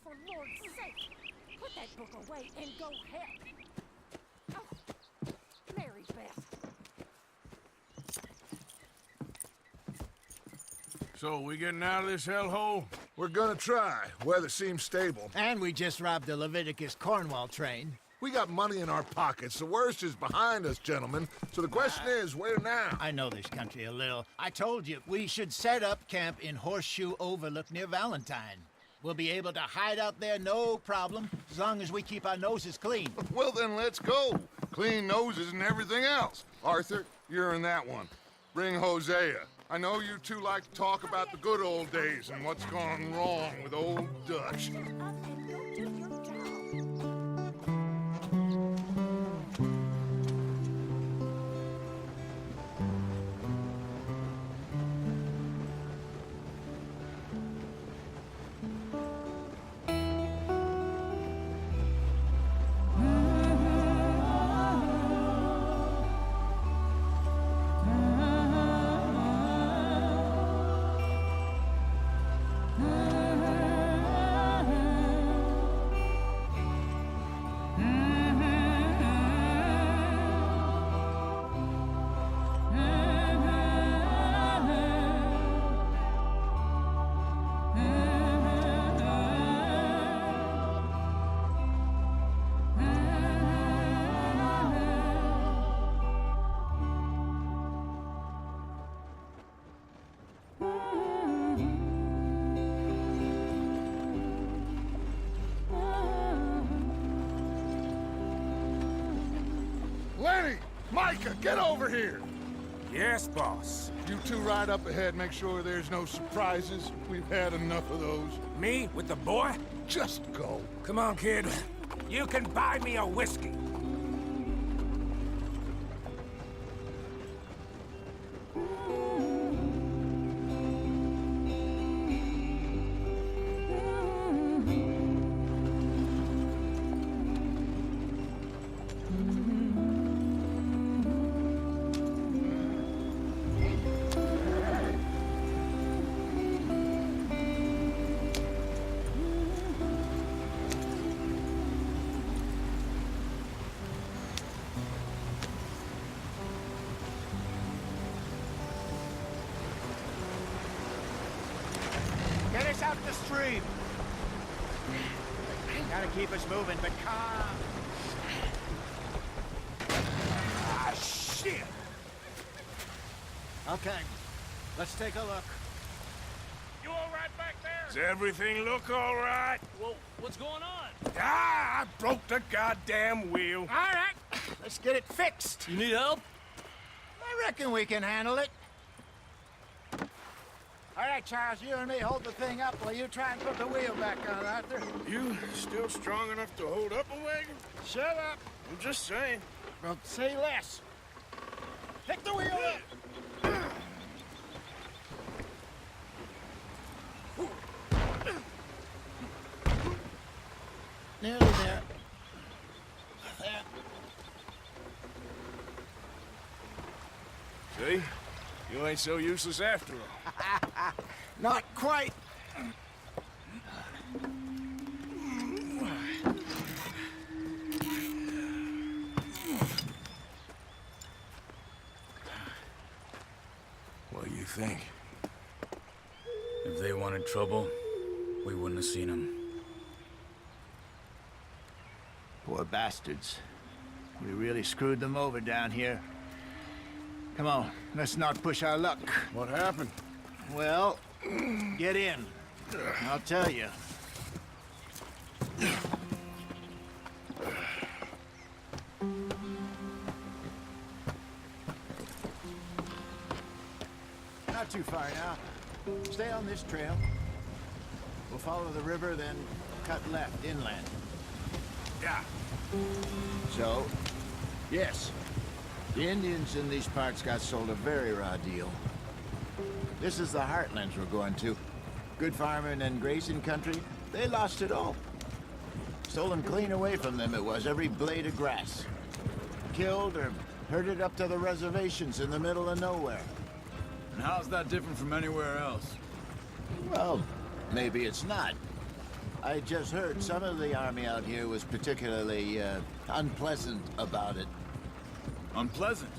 for Lord's sake! Put that book away and go help! Oh, Mary Beth. So, we getting out of this hellhole? We're gonna try. Weather seems stable. And we just robbed the Leviticus Cornwall train. We got money in our pockets. The worst is behind us, gentlemen. So the question is, where now? I know this country a little. I told you, we should set up camp in Horseshoe Overlook near Valentine. We'll be able to hide out there, no problem, as long as we keep our noses clean. Well, then let's go. Clean noses and everything else. Arthur, you're in that one. Bring Hosea. I know you two like to talk about the good old days and what's gone wrong with old Dutch. Shut up and go do your job. Micah, get over here! Yes, boss. You two ride up ahead, make sure there's no surprises. We've had enough of those. Me with the boy? Just go. Come on, kid. You can buy me a whiskey. Get us out the stream. Gotta keep us moving, but calm. Ah, shit! Okay, let's take a look. You all right back there? Does everything look all right? Well, what's going on? Ah, I broke the goddamn wheel. All right, let's get it fixed. You need help? I reckon we can handle it. All right, Charles, you and me hold the thing up while you try and put the wheel back on, Arthur. You still strong enough to hold up a wagon? Shut up. I'm just saying. Well, say less. Pick the wheel up. Nearly there. There. See? You ain't so useless after all. Not quite. What do you think? If they wanted trouble, we wouldn't have seen them. Poor bastards. We really screwed them over down here. Come on, let's not push our luck. What happened? Well, get in. I'll tell you. Not too far now. Stay on this trail. We'll follow the river, then cut left inland. Yeah. So, yes, the Indians in these parts got sold a very raw deal. This is the heartlands we're going to. Good farming and grazing country, they lost it all. Stolen clean away from them it was, every blade of grass. Killed or herded up to the reservations in the middle of nowhere. And how's that different from anywhere else? Well, maybe it's not. I just heard some of the army out here was particularly, unpleasant about it. Unpleasant?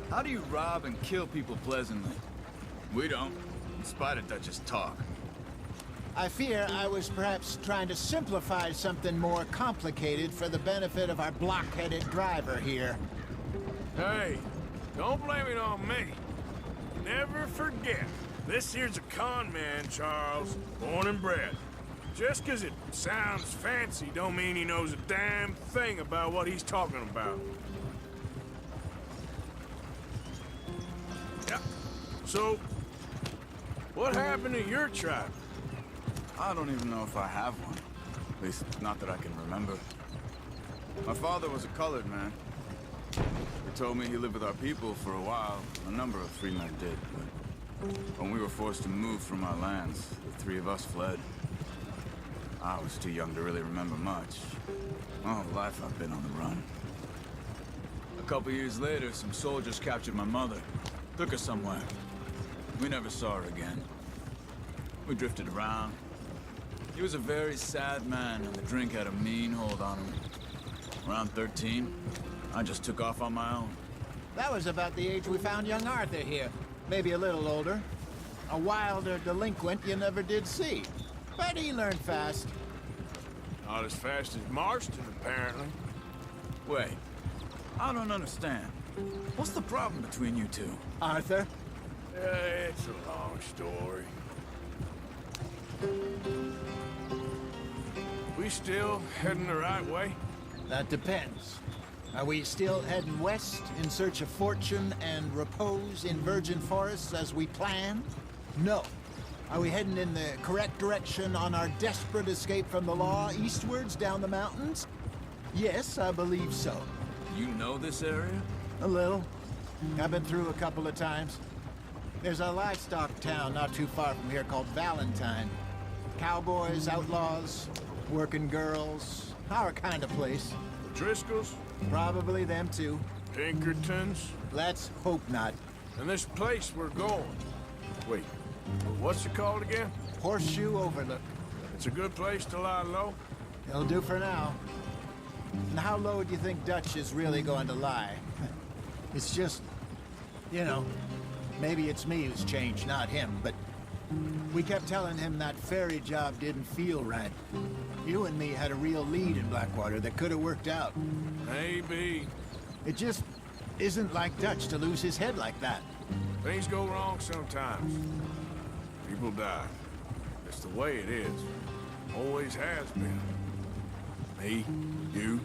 How do you rob and kill people pleasantly? We don't, in spite of Dutch's talk. I fear I was perhaps trying to simplify something more complicated for the benefit of our block-headed driver here. Hey, don't blame it on me. Never forget, this here's a con man, Charles, born and bred. Just 'cause it sounds fancy don't mean he knows a damn thing about what he's talking about. Yeah. So, what happened to your tribe? I don't even know if I have one. At least, not that I can remember. My father was a colored man. He told me he lived with our people for a while. A number of free men did, but when we were forced to move from our lands, the three of us fled. I was too young to really remember much. All the life I've been on the run. A couple years later, some soldiers captured my mother. Took her somewhere. We never saw her again. We drifted around. He was a very sad man, and the drink had a mean hold on him. Around 13, I just took off on my own. That was about the age we found young Arthur here. Maybe a little older. A wilder delinquent you never did see. But he learned fast. Not as fast as Marston, apparently. Wait, I don't understand. What's the problem between you two? Arthur? It's a long story. We still heading the right way? That depends. Are we still heading west in search of fortune and repose in virgin forests as we planned? No. Are we heading in the correct direction on our desperate escape from the law eastwards down the mountains? Yes, I believe so. You know this area? A little. I've been through a couple of times. There's a livestock town not too far from here called Valentine. Cowboys, outlaws, working girls, our kind of place. The Driscolls? Probably them too. Pinkertons? Let's hope not. And this place we're going. Wait, what's it called again? Horseshoe Overlook. It's a good place to lie low? It'll do for now. And how low do you think Dutch is really going to lie? It's just, you know, maybe it's me who's changed, not him, but we kept telling him that ferry job didn't feel right. You and me had a real lead in Blackwater that could have worked out. Maybe. It just isn't like Dutch to lose his head like that. Things go wrong sometimes. People die. It's the way it is. Always has been. Me, you,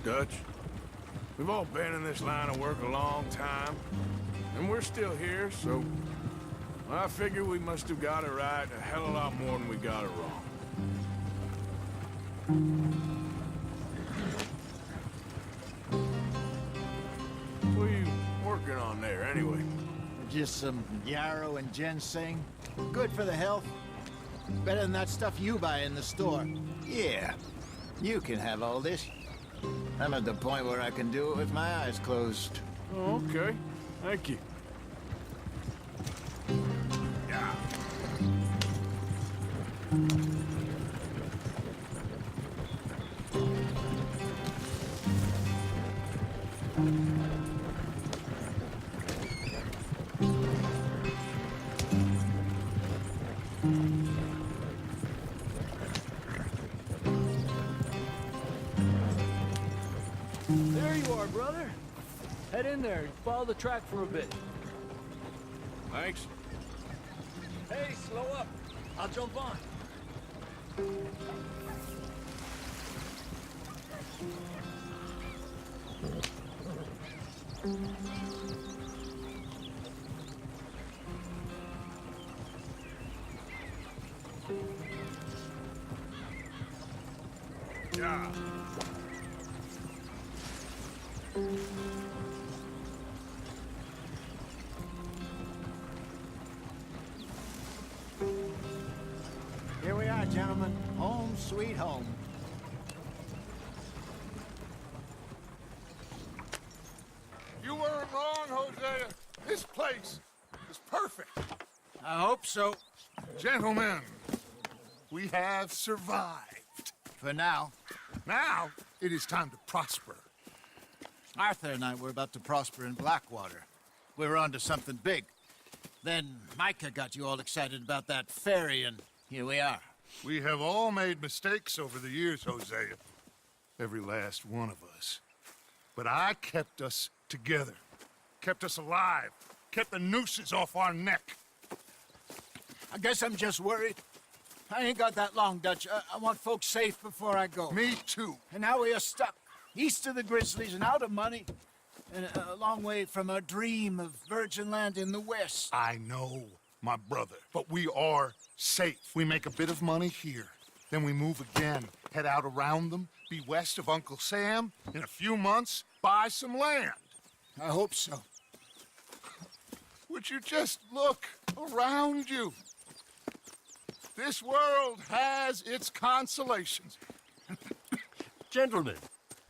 Dutch. We've all been in this line of work a long time. And we're still here, so I figure we must have got it right a hell of a lot more than we got it wrong. What are you working on there, anyway? Just some yarrow and ginseng. Good for the health. Better than that stuff you buy in the store. Yeah, you can have all this. I'm at the point where I can do it with my eyes closed. Oh, okay. Thank you. Yeah. There you are, brother. Head in there and follow the track for a bit. Thanks. Hey, slow up. I'll jump on. Yeah. Here we are, gentlemen. Home sweet home. You weren't wrong, Hosea. This place is perfect. I hope so. Gentlemen, We have survived. For now. Now, it is time to prosper. Arthur and I were about to prosper in Blackwater. We were onto something big. Then Micah got you all excited about that ferry, and here we are. We have all made mistakes over the years, Hosea. Every last one of us. But I kept us together. Kept us alive. Kept the nooses off our neck. I guess I'm just worried. I ain't got that long, Dutch. I want folks safe before I go. Me too. And now we are stuck, east of the Grizzlies and out of money, and a long way from our dream of virgin land in the west. I know, my brother, but we are safe. We make a bit of money here, then we move again, head out around them, be west of Uncle Sam, in a few months, buy some land. I hope so. Would you just look around you? This world has its consolations. Gentlemen,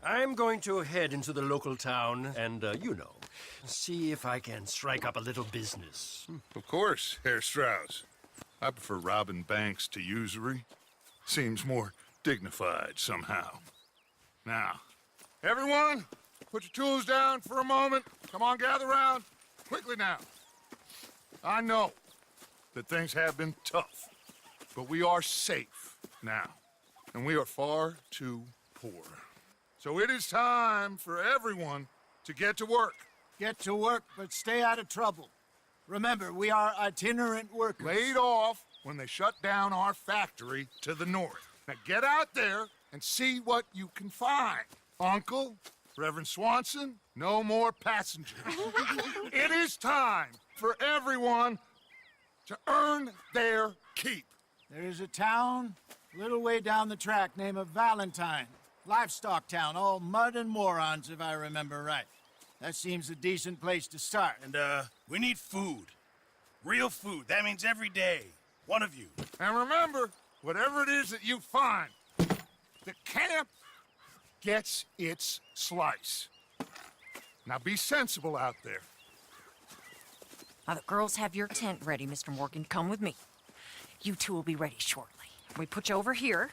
I'm going to head into the local town and, see if I can strike up a little business. Of course, Herr Strauss. I prefer robbing banks to usury. Seems more dignified somehow. Now, everyone, put your tools down for a moment. Come on, gather round. Quickly now. I know that things have been tough, but we are safe now, and we are far too poor. So it is time for everyone to get to work. Get to work, but stay out of trouble. Remember, we are itinerant workers. Laid off when they shut down our factory to the north. Now get out there and see what you can find. Uncle, Reverend Swanson, no more passengers. It is time for everyone to earn their keep. There is a town a little way down the track named Valentine. Livestock town, all mud and morons, if I remember right. That seems a decent place to start. And, we need food. Real food. That means every day. One of you. And remember, whatever it is that you find, the camp gets its slice. Now be sensible out there. Now, the girls have your tent ready, Mr. Morgan. Come with me. You two will be ready shortly. We put you over here.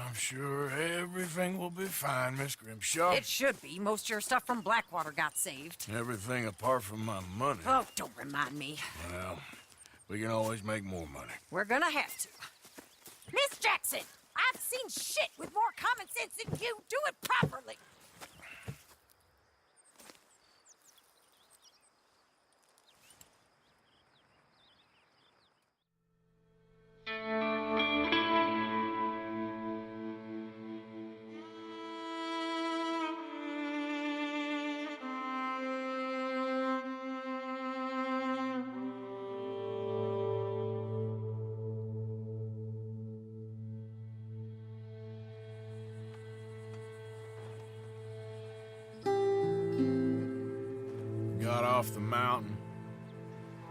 I'm sure everything will be fine, Miss Grimshaw. It should be. Most of your stuff from Blackwater got saved. Everything apart from my money. Oh, don't remind me. Well, we can always make more money. We're gonna have to. Miss Jackson, I've seen shit with more common sense than you. Do it properly. Got off the mountain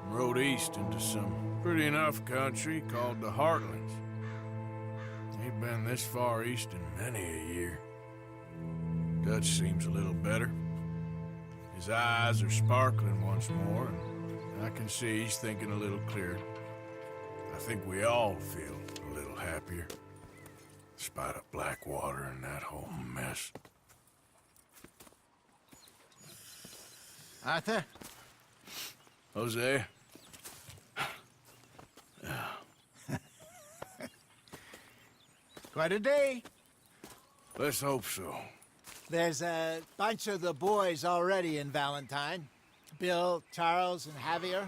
and rode east into some pretty enough country called the Heartlands. Ain't been this far east in many a year. Dutch seems a little better. His eyes are sparkling once more, and I can see he's thinking a little clearer. I think we all feel a little happier, despite of Blackwater and that whole mess. Arthur? Jose? Quite a day. Let's hope so. There's a bunch of the boys already in Valentine. Bill, Charles, and Javier.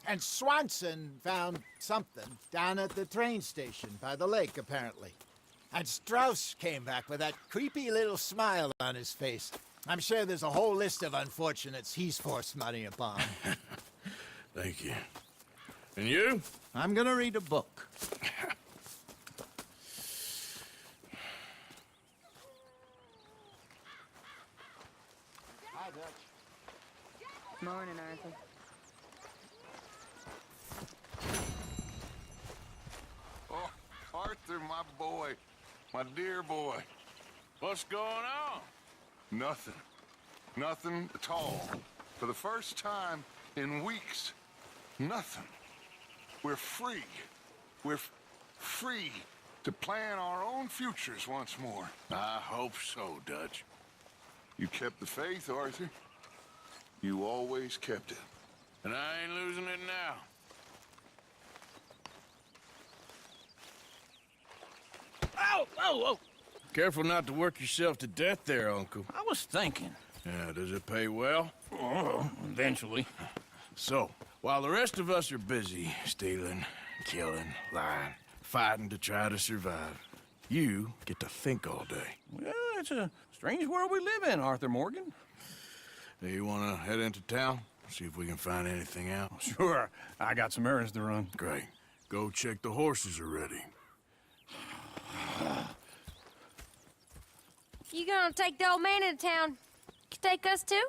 And Swanson found something down at the train station by the lake, apparently. And Strauss came back with that creepy little smile on his face. I'm sure there's a whole list of unfortunates he's forced money upon. Thank you. And you? I'm gonna read a book. Hi, Dutch. Morning, Arthur. Oh, Arthur, my boy. My dear boy. What's going on? Nothing. Nothing at all. For the first time in weeks, nothing. We're free. We're free to plan our own futures once more. I hope so, Dutch. You kept the faith, Arthur. You always kept it. And I ain't losing it now. Ow! Oh! Careful not to work yourself to death there, Uncle. I was thinking. Yeah, does it pay well? Oh, eventually. So, while the rest of us are busy stealing, killing, lying, fighting to try to survive, you get to think all day. Well, it's a strange world we live in, Arthur Morgan. Hey, you want to head into town? See if we can find anything out? Sure. I got some errands to run. Great. Go check the horses are ready. You gonna take the old man into town? You take us too?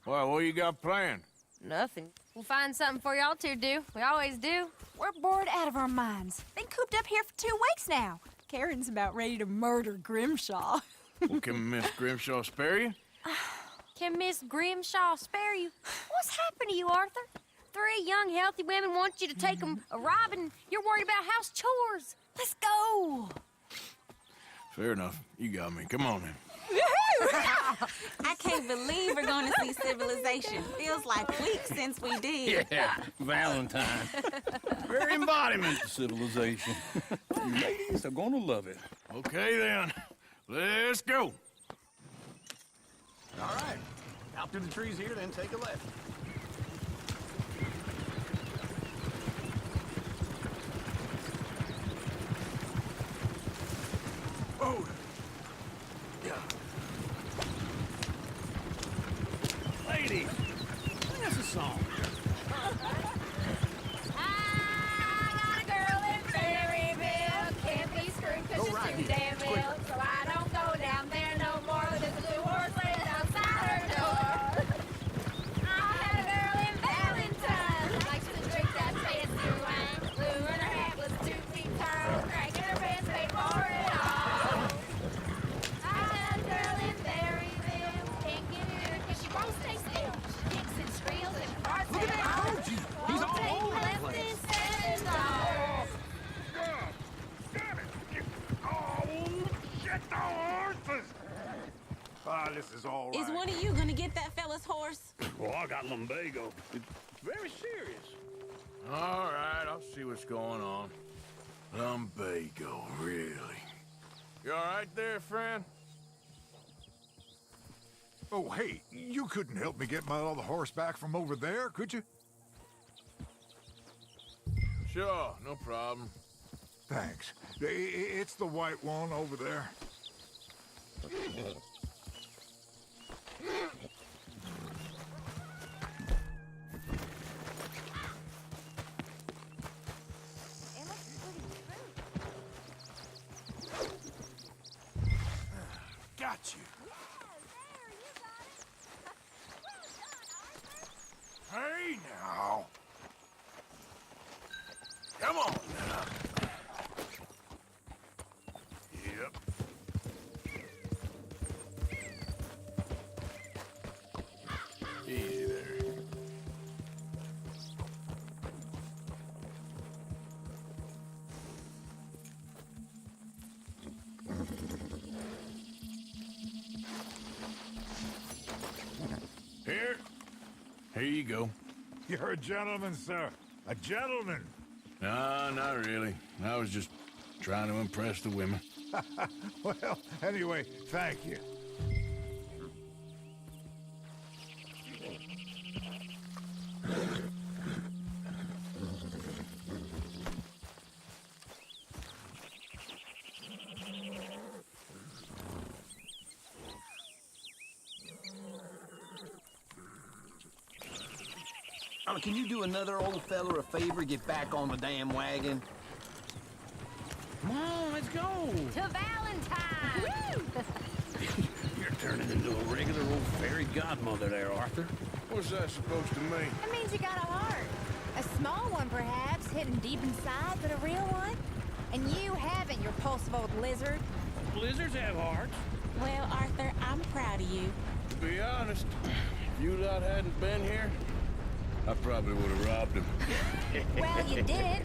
Well, what you got planned? Nothing. We'll find something for y'all to do. We always do. We're bored out of our minds. Been cooped up here for 2 weeks now. Karen's about ready to murder Grimshaw. Well, can Miss Grimshaw spare you? Can Miss Grimshaw spare you? What's happened to you, Arthur? 3 young, healthy women want you to take them a robbing. You're worried about house chores. Let's go. Fair enough. You got me. Come on, then. I can't believe we're going to see civilization. Feels like weeks since we did. Yeah, Valentine. Very embodiment of civilization. You ladies are gonna love it. Okay, then. Let's go. All right. Out through the trees here, then take a left. Oh. Yeah. Ladies, sing us a song. I got a girl in Berryville. Can't be screwed 'cause she's too damn ill. So I don't go down there no more. There's a blue horse laying outside her door. I had a girl in Valentine. Likes to drink that fancy wine. Blue and her hat was 2 feet tall. Cranking her pants paid for it all. I had a girl in Berryville. Can't get her 'cause she won't stay still. She kicks and squeals and farts and howls. He's all Take over the left place. and stand off. Damn it! Oh, shit, the horses! Ah, this is all right. Is one of you going to get that fella's horse? Well, I got lumbago. It's very serious. All right, I'll see what's going on. Lumbago, really? You all right there, friend? Oh, hey, you couldn't help me get my other horse back from over there, could you? Sure, no problem. Thanks. It's the white one over there. Got you. Hey, now. Come on, now. Yep. Easy there. Here you go. You're a gentleman, sir. A gentleman. No, not really. I was just trying to impress the women. Well, anyway, thank you. Can you do another old fella a favor? Get back on the damn wagon. Come on, let's go. To Valentine! You're turning into a regular old fairy godmother there, Arthur. What's that supposed to mean? That means you got a heart. A small one, perhaps, hidden deep inside, but a real one. And you haven't, you repulsive old lizard. Blizzards have hearts. Well, Arthur, I'm proud of you. To be honest, if you lot hadn't been here, I probably would have robbed him. Well, you did.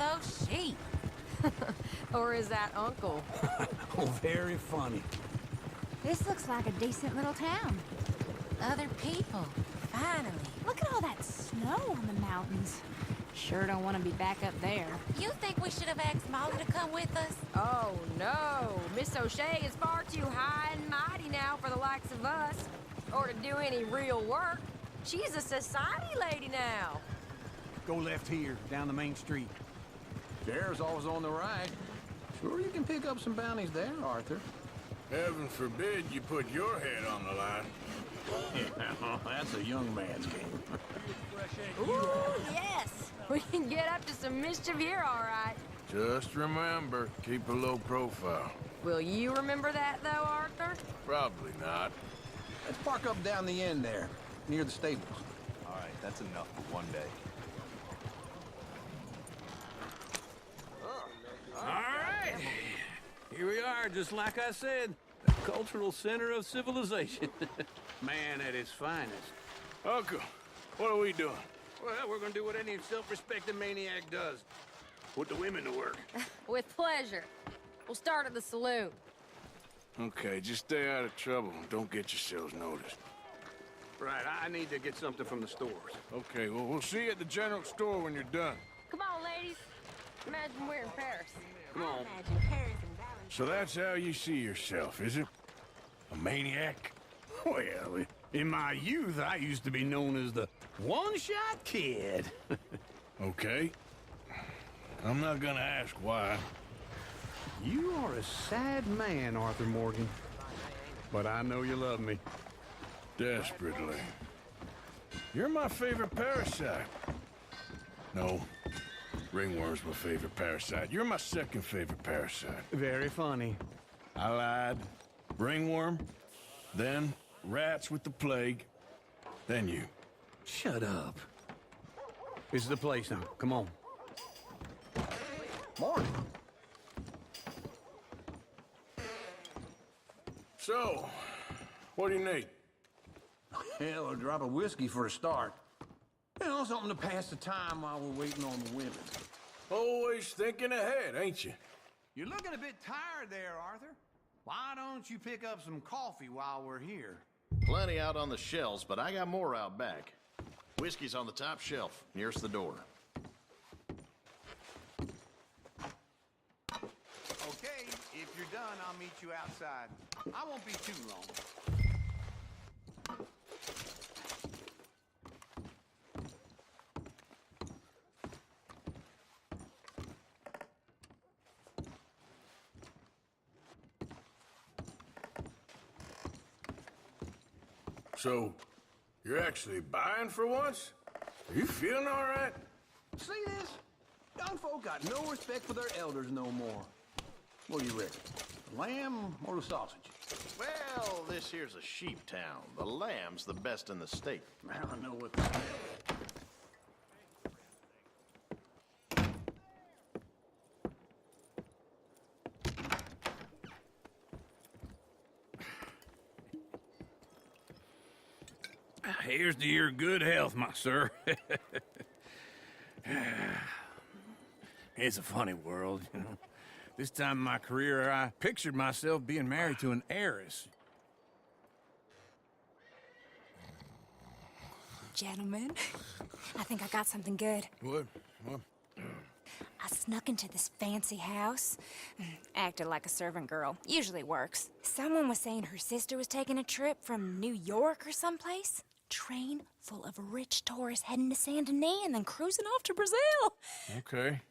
Oh, she. Or is that Uncle? Oh, very funny. This looks like a decent little town. Other people. Finally. Look at all that snow on the mountains. Sure don't want to be back up there. You think we should have asked Molly to come with us? Oh, no. Miss O'Shea is far too high and mighty now for the likes of us. Or to do any real work. She's a society lady now. Go left here, down the main street. There's always on the right. Sure you can pick up some bounties there, Arthur. Heaven forbid you put your head on the line. Yeah, that's a young man's game. Ooh, yes. We can get up to some mischief here, all right. Just remember, keep a low profile. Will you remember that, though, Arthur? Probably not. Let's park up down the end there, near the stables. All right, that's enough for one day. All right. Here we are, just like I said. The cultural center of civilization. Man at his finest. Uncle, what are we doing? Well, we're gonna do what any self-respecting maniac does. Put the women to work. With pleasure. We'll start at the saloon. Okay, just stay out of trouble and don't get yourselves noticed. Right, I need to get something from the stores. Okay, well, we'll see you at the general store when you're done. Come on, ladies. Imagine we're in Paris. Come on. Imagine Paris and Valentine. So that's how you see yourself, is it? A maniac? Well, in my youth, I used to be known as the one-shot kid. Okay. I'm not gonna ask why. You are a sad man, Arthur Morgan. But I know you love me. Desperately. You're my favorite parasite. No. Ringworm's my favorite parasite. You're my second favorite parasite. Very funny. I lied. Ringworm, then rats with the plague, then you. Shut up. This is the place now. Come on. Morning. So, what do you need? Hell, a drop of whiskey for a start. You know, something to pass the time while we're waiting on the women. Always thinking ahead, ain't you? You're looking a bit tired there, Arthur. Why don't you pick up some coffee while we're here? Plenty out on the shelves, but I got more out back. Whiskey's on the top shelf, nearest the door. Okay, if you're done, I'll meet you outside. I won't be too long. So, you're actually buying for once? Are you feeling all right? See this? Young folk got no respect for their elders no more. What do you reckon? The lamb or the sausage? Well, this here's a sheep town. The lamb's the best in the state. I don't know what to say. Here's to your good health, my sir. It's a funny world, you know. This time in my career, I pictured myself being married to an heiress. Gentlemen, I think I got something good. What? I snuck into this fancy house. Acted like a servant girl. Usually works. Someone was saying her sister was taking a trip from New York or someplace. Train full of rich tourists heading to Saint Denis and then cruising off to Brazil. Okay.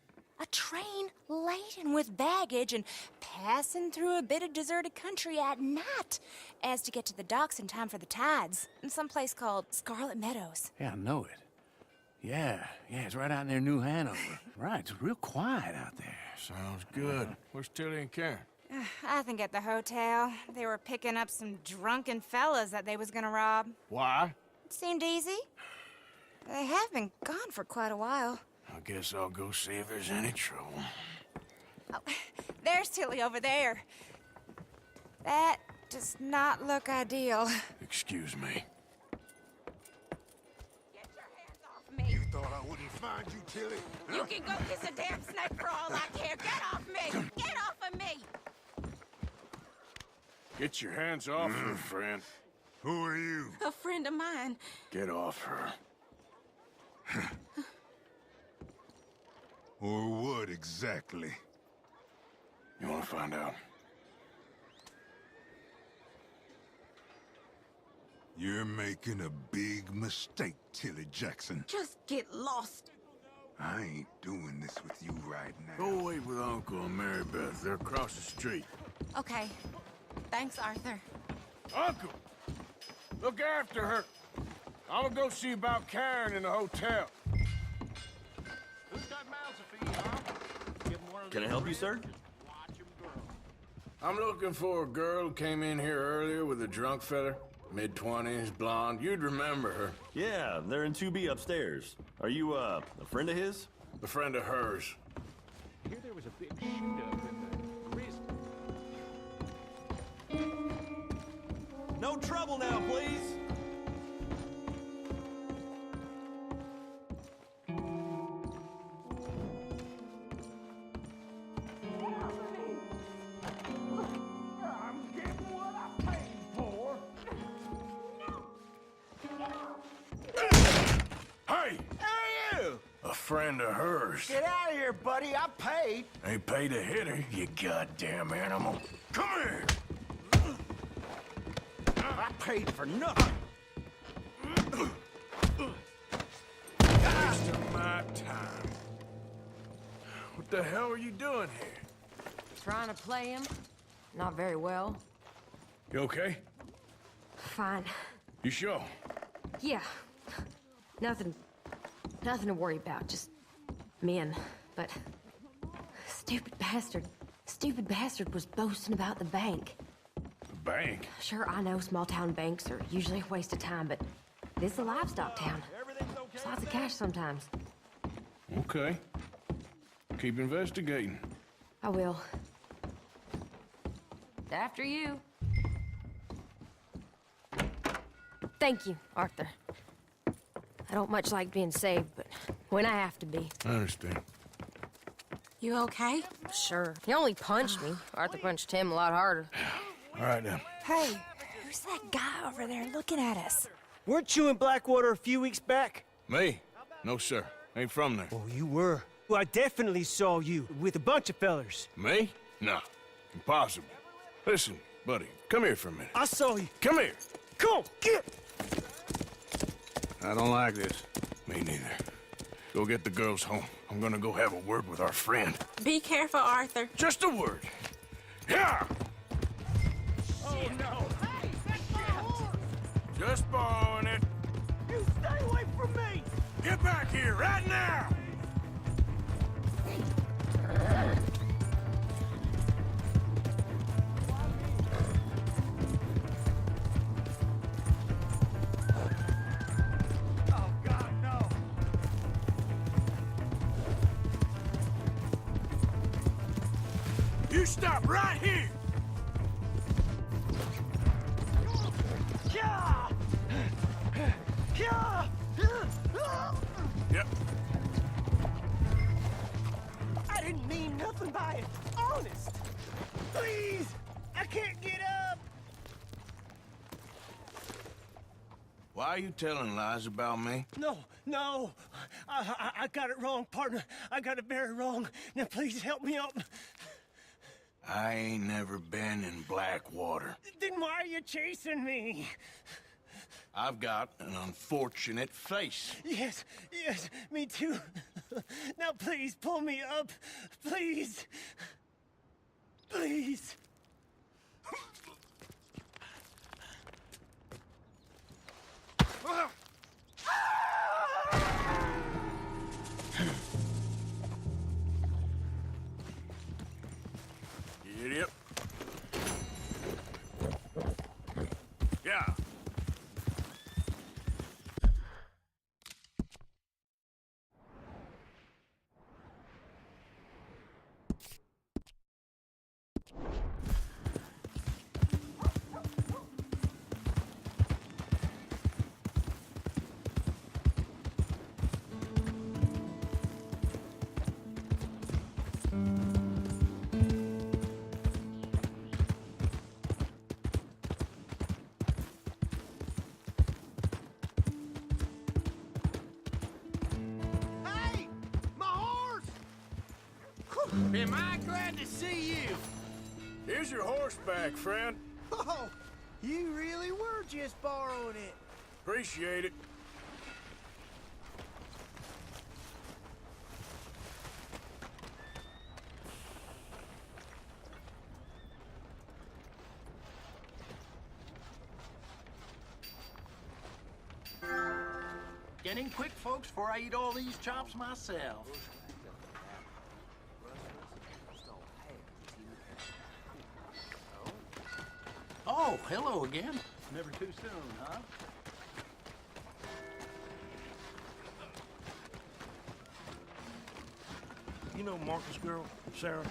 A train laden with baggage and passing through a bit of deserted country at night as to get to the docks in time for the tides in some place called Scarlet Meadows. Yeah, I know it. Yeah, it's right out near New Hanover. Right, it's real quiet out there. Sounds good. Where's Tilly and Karen? I think at the hotel. They were picking up some drunken fellas that they was gonna rob. Why? It seemed easy. They have been gone for quite a while. I guess I'll go see if there's any trouble. Oh, there's Tilly over there. That does not look ideal. Excuse me. Get your hands off me. You thought I wouldn't find find you, Tilly. You can go kiss a damn snake for all I care. Get off me! Get off of me! Get your hands off her, friend. Who are you? A friend of mine. Get off her. Or what exactly? You want to find out? You're making a big mistake, Tilly Jackson. Just get lost. I ain't doing this with you right now. Go wait with Uncle and Mary Beth. They're across the street. Okay. Thanks, Arthur. Uncle! Look after her. I'm gonna go see about Karen in the hotel. Who's got mouths to feed, huh? Give 'em one of Can I help you, sir? Watch 'em grow. I'm looking for a girl who came in here earlier with a drunk fella. Mid-20s, blonde. You'd remember her. Yeah, they're in 2B upstairs. Are you, a friend of his? A friend of hers. Here there was a big shoot-up in the Grizzly. No trouble now, please. Hey! A friend of hers. Get out of here, buddy. I paid. Ain't paid to hit her, you goddamn animal. Come here! I paid for nothing. Wasting my time. What the hell are you doing here? Trying to play him? Not very well. You okay? Fine. You sure? Yeah. Nothing to worry about, just men. But stupid bastard was boasting about the bank. The bank? Sure, I know small town banks are usually a waste of time, but this is a livestock town. There's lots of cash sometimes. Okay. Keep investigating. I will. After you. Thank you, Arthur. I don't much like being saved, but when I have to be. I understand. You okay? Sure. He only punched me. Arthur punched him a lot harder. All right, then. Hey, who's that guy over there looking at us? Weren't you in Blackwater a few weeks back? Me? No, sir. Ain't from there. Oh, you were. Well, I definitely saw you with a bunch of fellers. Me? No. Impossible. Listen, buddy, come here for a minute. I saw you. Come here. Come on, get! I don't like this. Me neither. Go get the girls home. I'm gonna go have a word with our friend. Be careful, Arthur. Just a word. Yeah! Oh, no. Hey, that's my horse! Just borrowing it. You stay away from me! Get back here right now! Oh, God, no. You stop right here! Yeah! Yeah! Yep. I didn't mean nothing by it. Honest. Please! I can't get up! Why are you telling lies about me? No. I got it wrong, partner. I got it very wrong. Now, please help me up. I ain't never been in Blackwater. Then why are you chasing me? I've got an unfortunate face. Yes, me too. Now, please, pull me up. Please. Please. Idiot. Yeah. Am I glad to see you? Here's your horseback, friend. Oh, you really were just borrowing it. Appreciate it. Get in quick, folks, before I eat all these chops myself. Oh, hello again. Never too soon, huh? You know Marcus' girl, Sarah?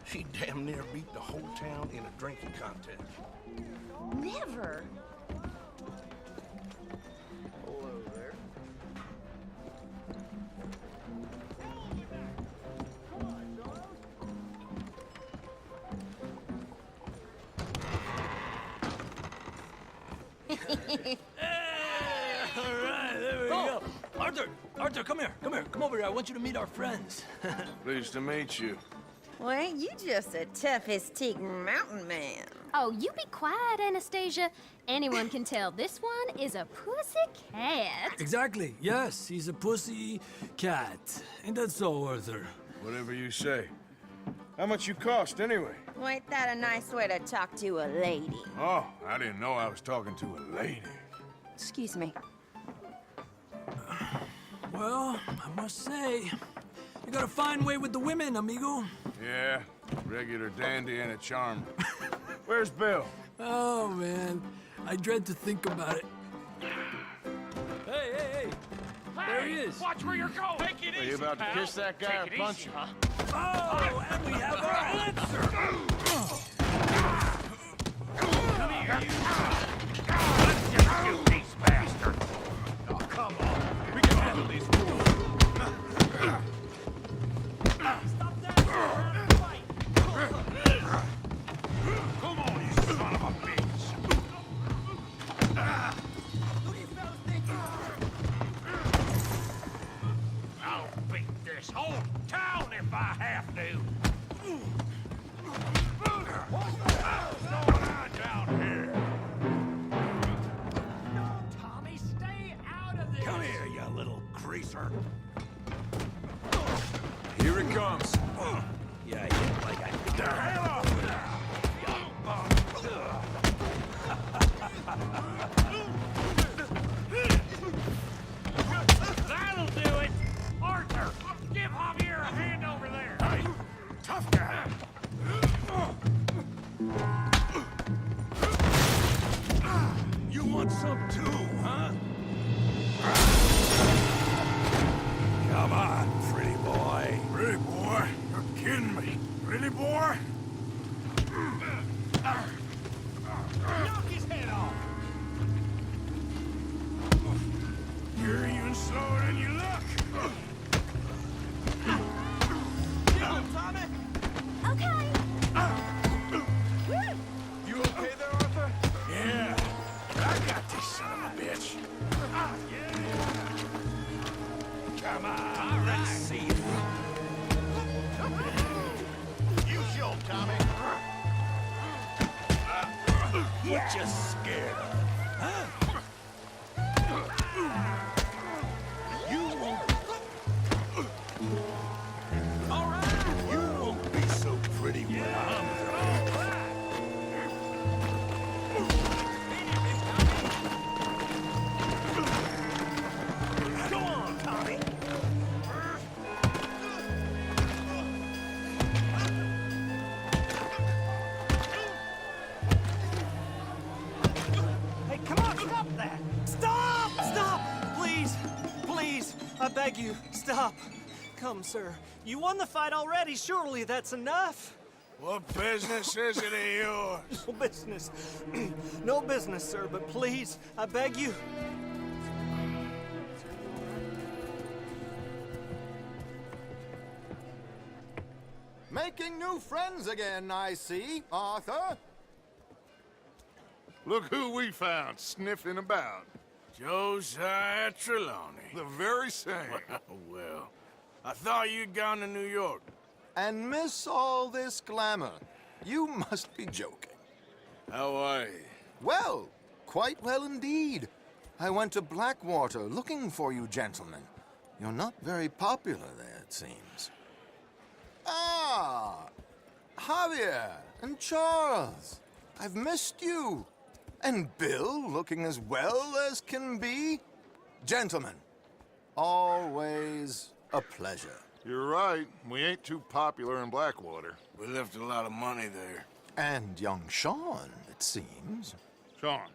She damn near beat the whole town in a drinking contest. Never. Hello there. All right, there we go. Arthur, come here. Come over here. I want you to meet our friends. Pleased to meet you. Well, ain't you just a tough-as-teak mountain man? Oh, you be quiet, Anastasia. Anyone can tell this one is a pussy cat. Exactly. Yes, he's a pussy cat. Ain't that so, Arthur? Whatever you say. How much you cost, anyway? Well, ain't that a nice way to talk to a lady? Oh, I didn't know I was talking to a lady. Excuse me. Well, I must say, you got a fine way with the women, amigo. Yeah, regular dandy and a charmer. Where's Bill? Oh, man. I dread to think about it. Hey! There he is. Watch where you're going. Take it Are easy, you about to pal. kiss that guy or punch him? Oh, and we have our answer. Come here, you piece bastard. Oh, come on. We can handle these fools. Stop that! Fight! Come on, you son of a bitch. Who do you fellas think you are? I'll beat this whole town if I have to. What the hell's going on down here? No, Tommy, stay out of this. Come here, you little greaser. Here it comes. Yeah, hit like I did. The hell off with that! That'll do it! Arthur, give Javier a hand over there! Hey, tough guy! You want some too, huh? Come on, pretty boy. Pretty boy? You're kidding me. Pretty boy? Knock his head off! You're even slower than you look. Get him, Tommy. Okay. You okay there, Arthur? Yeah. I got this son of a bitch. Come on, let's see it. You show, Tommy. What you scared of? Huh? You won't. All right. You won't be so pretty when I'm through. Go on, Tommy. Hey, come on, stop that! Stop! Stop! Please, I beg you, stop. Come, sir. You won the fight already. Surely that's enough. What business is it of yours? No business. No business, sir, but please, I beg you. Making new friends again, I see, Arthur. Look who we found sniffing about. Josiah Trelawney. The very same. Well, I thought you'd gone to New York. and miss all this glamour. You must be joking. How are you? Well, quite well indeed. I went to Blackwater looking for you gentlemen. You're not very popular there, it seems. Ah, Javier and Charles. I've missed you. And Bill looking as well as can be. Gentlemen, always a pleasure. You're right. We ain't too popular in Blackwater. We left a lot of money there. And young Sean, it seems. Sean,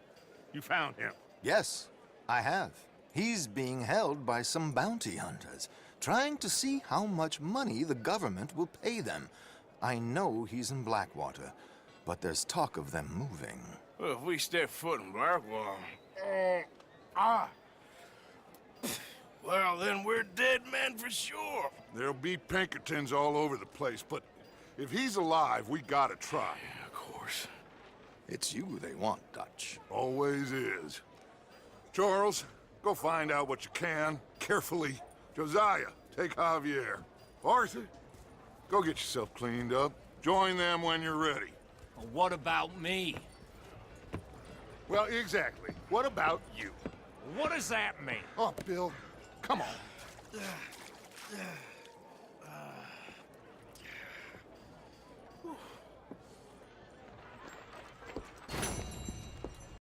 you found him? Yes, I have. He's being held by some bounty hunters, trying to see how much money the government will pay them. I know he's in Blackwater, but there's talk of them moving. Well, if we step foot in Blackwater... Well, then we're dead men for sure. There'll be Pinkertons all over the place, but if he's alive, we gotta try. Yeah, of course. It's you they want, Dutch. Always is. Charles, go find out what you can, carefully. Josiah, take Javier. Arthur, go get yourself cleaned up. Join them when you're ready. Well, what about me? Well, exactly. What about you? What does that mean? Oh, Bill, come on.